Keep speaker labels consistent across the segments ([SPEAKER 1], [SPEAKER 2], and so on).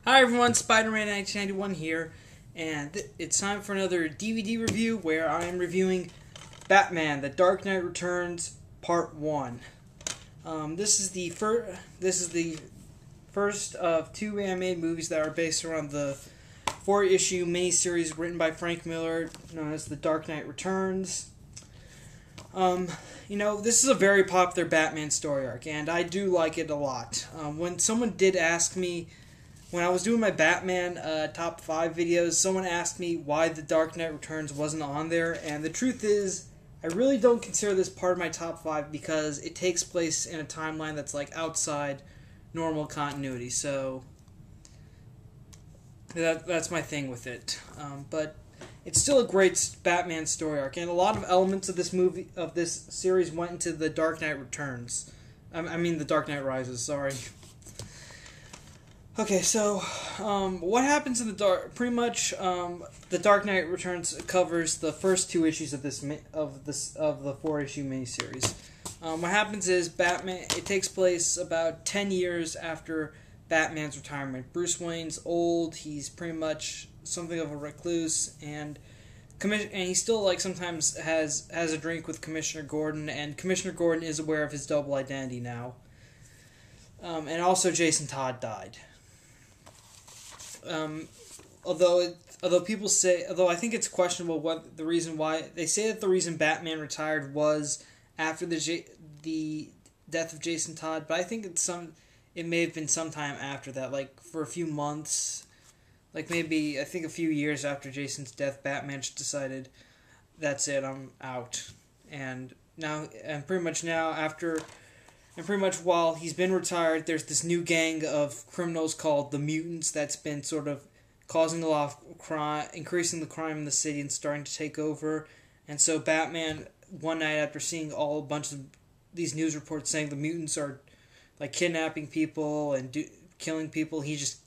[SPEAKER 1] Hi everyone, Spider-Man 1991 here, and it's time for another DVD review where I am reviewing Batman: The Dark Knight Returns Part 1. This is the first of two animated movies that are based around the four-issue miniseries written by Frank Miller, known as The Dark Knight Returns. This is a very popular Batman story arc, and I do like it a lot. When someone did ask me, when I was doing my Batman top 5 videos, someone asked me why The Dark Knight Returns wasn't on there, and the truth is, I really don't consider this part of my top 5 because it takes place in a timeline that's like outside normal continuity, so that's my thing with it. But it's still a great Batman story arc, and a lot of elements of this series went into The Dark Knight Returns. The Dark Knight Rises, sorry. Okay, so what happens in The Dark Knight Returns covers the first two issues of the 4-issue miniseries. What happens is it takes place about 10 years after Batman's retirement. Bruce Wayne's old, he's pretty much something of a recluse, and he still sometimes has a drink with Commissioner Gordon, and Commissioner Gordon is aware of his double identity now. And also Jason Todd died. Although I think it's questionable what the reason why they say that the reason Batman retired was after the death of Jason Todd, but I think it may have been sometime after that, like for a few months, like maybe I think a few years after Jason's death, Batman just decided, that's it, I'm out, and pretty much while he's been retired, there's this new gang of criminals called the Mutants that's been sort of causing a lot of crime, increasing the crime in the city and starting to take over. And so Batman, one night after seeing a bunch of these news reports saying the mutants are like kidnapping people and killing people, he just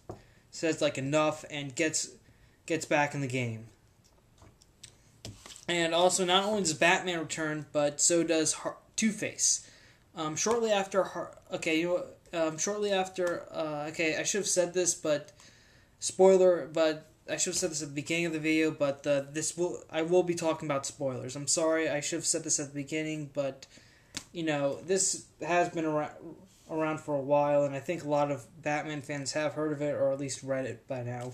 [SPEAKER 1] says enough and gets back in the game. And also, not only does Batman return, but so does Two-Face. Shortly after, I should have said this, but spoiler, but I should have said this at the beginning of the video, but I will be talking about spoilers. I'm sorry, I should have said this at the beginning, but, this has been around for a while, and I think a lot of Batman fans have heard of it, or at least read it by now.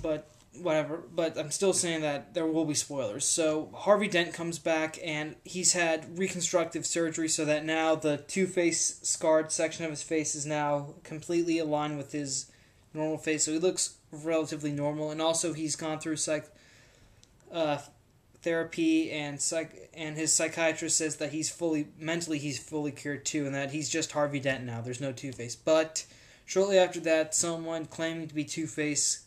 [SPEAKER 1] But whatever, but I'm still saying that there will be spoilers. So Harvey Dent comes back, and he's had reconstructive surgery so that now the Two-Face scarred section of his face is now completely aligned with his normal face, so he looks relatively normal. And also he's gone through therapy, and his psychiatrist says that he's fully cured too, and that he's just Harvey Dent now. There's no Two-Face. But shortly after that, someone claiming to be Two-Face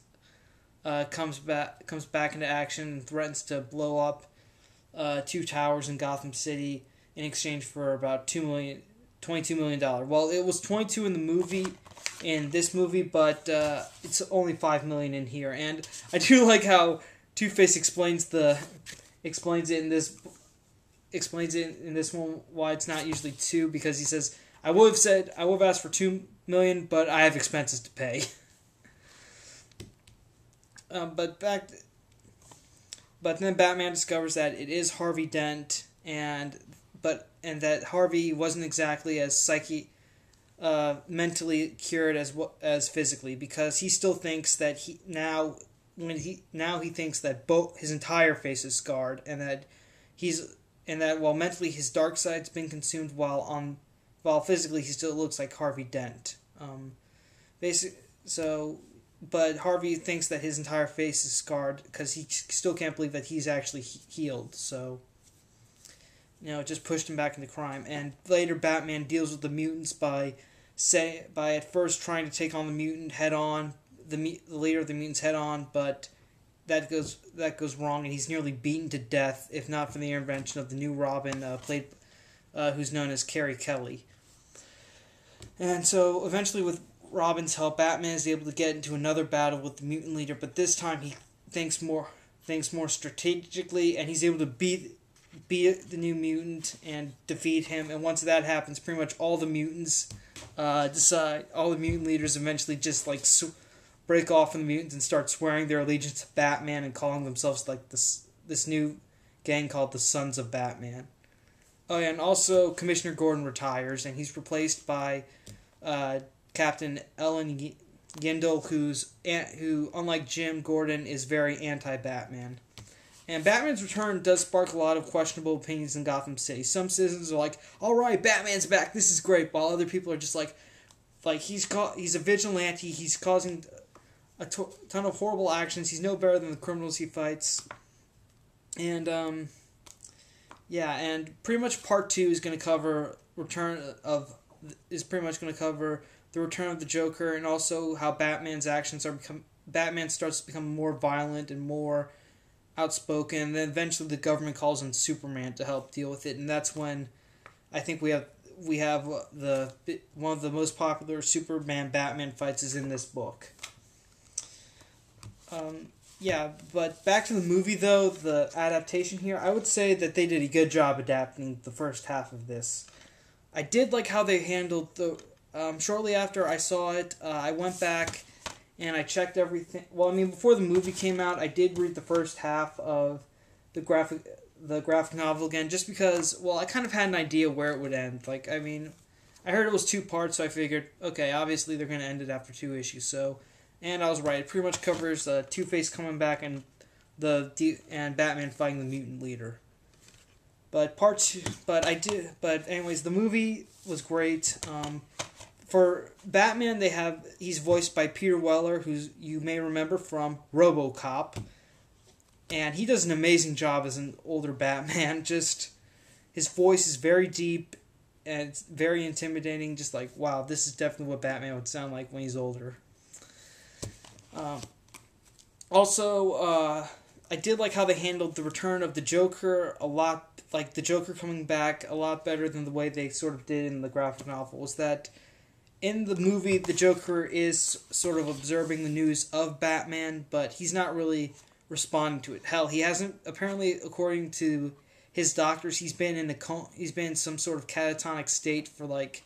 [SPEAKER 1] comes back into action and threatens to blow up 2 towers in Gotham City in exchange for about $22 million. Well, it was 22 in this movie, but it's only $5 million in here. And I do like how Two-Face explains it in this one why it's not usually 2, because he says, I would have asked for $2 million, but I have expenses to pay. But then Batman discovers that it is Harvey Dent, and that Harvey wasn't exactly as mentally cured as physically, because he still thinks that he thinks that his entire face is scarred, and that while mentally his dark side's been consumed, while physically he still looks like Harvey Dent. But Harvey thinks that his entire face is scarred because he still can't believe that he's actually healed. So, it just pushed him back into crime. And later, Batman deals with the mutants by at first trying to take on the mutant head on, the leader of the mutants head on, but that goes wrong, and he's nearly beaten to death, if not for the intervention of the new Robin, who's known as Carrie Kelly. And so, eventually, with Robin's help, Batman is able to get into another battle with the mutant leader, but this time he thinks more strategically, and he's able to beat be the New Mutant and defeat him. And once that happens, pretty much all the mutants decide. All the mutant leaders eventually just like break off from the mutants and start swearing their allegiance to Batman and calling themselves like this new gang called the Sons of Batman. Oh yeah, and also Commissioner Gordon retires and he's replaced by Captain Ellen Yindel, who unlike Jim Gordon is very anti-Batman. And Batman's return does spark a lot of questionable opinions in Gotham City. Some citizens are like, "All right, Batman's back. This is great," while other people are just like he's a vigilante. He's causing a ton of horrible actions. He's no better than the criminals he fights. And yeah, and pretty much part 2 is going to cover the return of the Joker and also how Batman's actions Batman starts to become more violent and more outspoken, and then eventually the government calls in Superman to help deal with it, and that's when I think we have one of the most popular Superman Batman fights is in this book. Yeah, but back to the movie though, the adaptation here, I would say that they did a good job adapting the first half of this. I did like how they handled the. Shortly after I saw it, I went back and I checked everything. Well, I mean, before the movie came out, I did read the first half of the graphic novel again, just because, well, I kind of had an idea where it would end. Like, I mean, I heard it was 2 parts, so I figured, okay, obviously they're going to end it after 2 issues. So, and I was right. It pretty much covers Two-Face coming back and Batman fighting the mutant leader. But anyways, the movie was great. For Batman, he's voiced by Peter Weller, who you may remember from RoboCop, and he does an amazing job as an older Batman. Just his voice is very deep and it's very intimidating. Just like, wow, this is definitely what Batman would sound like when he's older. Also, I did like how they handled the return of the Joker a lot. Like the Joker coming back a lot better than the way they sort of did in the graphic novel. Was that in the movie, the Joker is sort of observing the news of Batman, but he's not really responding to it. Hell, he hasn't, apparently, according to his doctors, he's been in some sort of catatonic state for, like,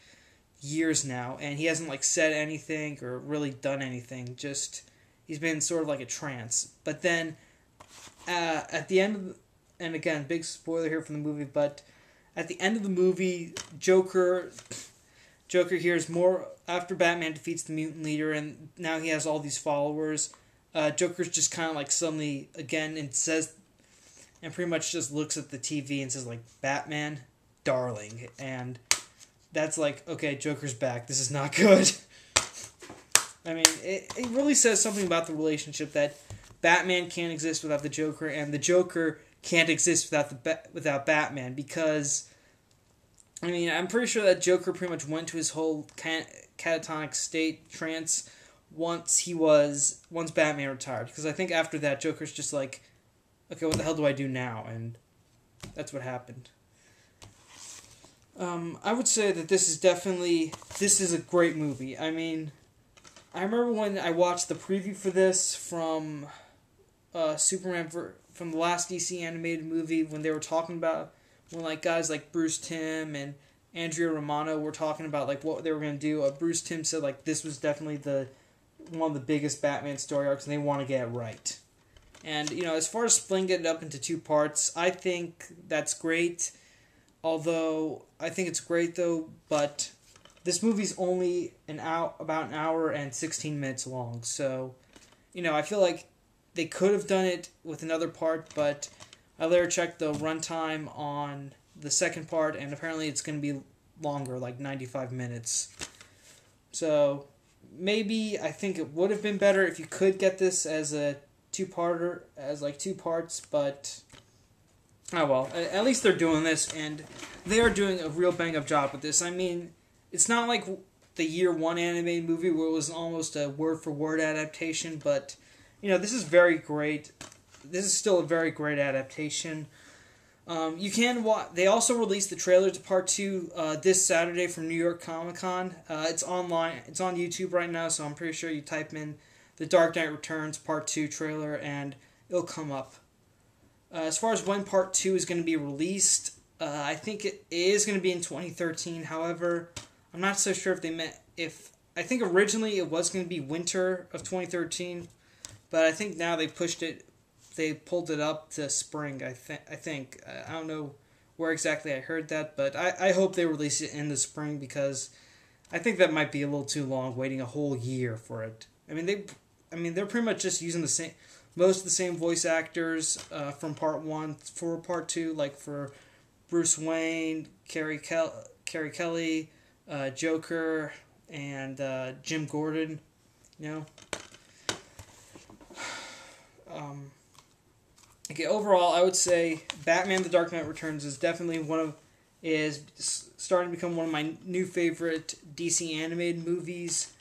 [SPEAKER 1] years now, and he hasn't, like, said anything or really done anything. Just, he's been sort of like a trance. But then, at the end and again, big spoiler here from the movie, but at the end of the movie, Joker hears more after Batman defeats the mutant leader, and now he has all these followers. Joker's just kind of like suddenly again and says, and pretty much just looks at the TV and says like, "Batman, darling," and that's like, okay, Joker's back. This is not good. I mean, it really says something about the relationship that Batman can't exist without the Joker, and the Joker can't exist without Batman, because I mean, I'm pretty sure that Joker pretty much went to his whole catatonic state trance once Batman retired. Because I think after that, Joker's just like, okay, what the hell do I do now? And that's what happened. I would say that this is a great movie. I mean, I remember when I watched the preview for this from Superman from the last DC animated movie, when they were talking about, when like guys like Bruce Timm and Andrea Romano were talking about like what they were going to do. Bruce Timm said like this was definitely one of the biggest Batman story arcs, and they want to get it right. And you know, as far as splitting it up into 2 parts, I think that's great. Although I think it's great though, but this movie's only about an hour and 16 minutes long. So, you know, I feel like they could have done it with another part, but I later checked the runtime on the second part, and apparently it's going to be longer, like 95 minutes. So, maybe I think it would have been better if you could get this as a 2-parter, as like 2 parts, but oh well. At least they're doing this, and they are doing a real bang-up job with this. I mean, it's not like the Year One animated movie where it was almost a word-for-word adaptation, but, you know, this is very great. This is still a very great adaptation. You can watch. They also released the trailer to Part 2 this Saturday from New York Comic Con. It's online. It's on YouTube right now, so I'm pretty sure you type in The Dark Knight Returns Part 2 trailer and it'll come up. As far as when Part 2 is going to be released, I think it is going to be in 2013. However, I'm not so sure if they meant if. I think originally it was going to be winter of 2013, but I think now they pushed it. They pulled it up to spring. I think. I don't know where exactly I heard that, but I hope they release it in the spring because I think that might be a little too long, waiting a whole year for it. They're pretty much just using most of the same voice actors from Part 1 for Part 2, like for Bruce Wayne, Carrie Kelly, Joker, and Jim Gordon. You know. Okay, overall, I would say Batman: The Dark Knight Returns is definitely is starting to become one of my new favorite DC animated movies.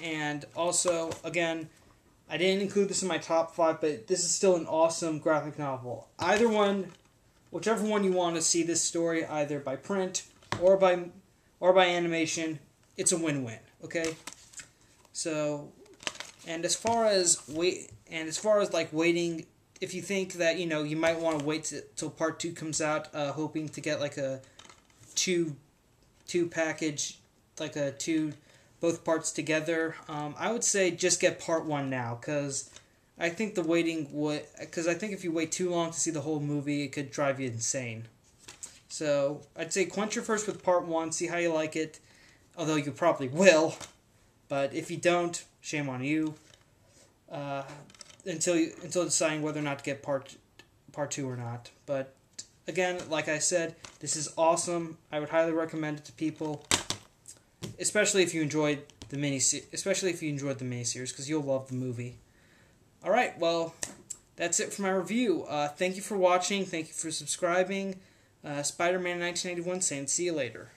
[SPEAKER 1] And also, again, I didn't include this in my top 5, but this is still an awesome graphic novel. Either one, whichever one you want to see this story, either by print or by animation, it's a win-win. Okay, so. And as far as waiting, if you think that you might want to wait till Part 2 comes out, hoping to get like a two package, like both parts together, I would say just get Part 1 now, because I think if you wait too long to see the whole movie, it could drive you insane. So I'd say quench your thirst with Part 1, see how you like it, although you probably will. But if you don't, shame on you. Until deciding whether or not to get part 2 or not. But again, like I said, this is awesome. I would highly recommend it to people, especially if you enjoyed the miniseries, because you'll love the movie. All right, well, that's it for my review. Thank you for watching. Thank you for subscribing. Spider-Man 1981 saying see you later.